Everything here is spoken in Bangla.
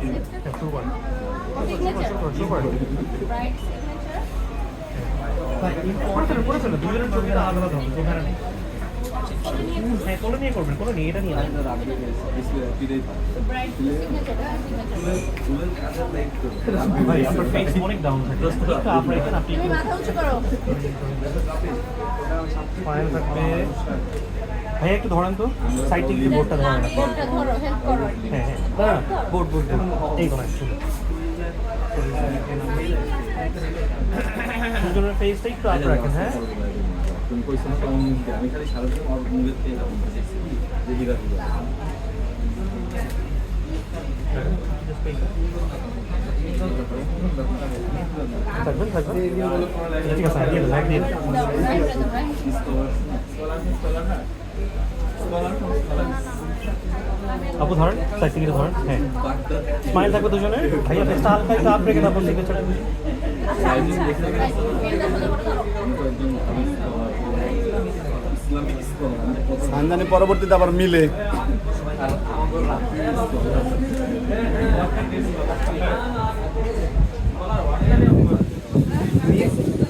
Super Signature. Super Bright signature. করে ফেলো দুজনের ছবিটা আলাদা আলাদা হবে যেখানে নেই হ্যাঁ কোনো নিয়ে করবেন কোনো নিয়ে এটা নিয়ে না So bright signature. ভাই আপনার ফেস অনেক ডাউন থাকে একটু আপ রাখেন আপনি তুমি মাথা উঁচু করো। ফাইন থাকবে ভাই একটু ধরেন তো সাইড থেকে বোর্ডটা ধরেন বোর্ডটা ধরো, হেল্প করো। হ্যাঁ হ্যাঁ দাঁড়া বোর্ড বোর্ড এই ধরেন দুজনের ফেসটা একটু আপ রাখেন হ্যাঁ আমি খালি সারাদিন ওর মুখের থেকে যে হীরা থাকবেন থাকবেন ঠিক আছে দিয়ে লাইক দিয়ে দাও, রাইটটা দাও, রাইট। আপু ধরেন সাইড থেকে ধরেন হ্যাঁ স্মাইল থাকবে দুজনে ভাইয়া ফেসটা হালকা একটু আপ রেখে তারপর সিগনেচার সানজানি পরবর্তীতে আবার মিলে ইসলামিক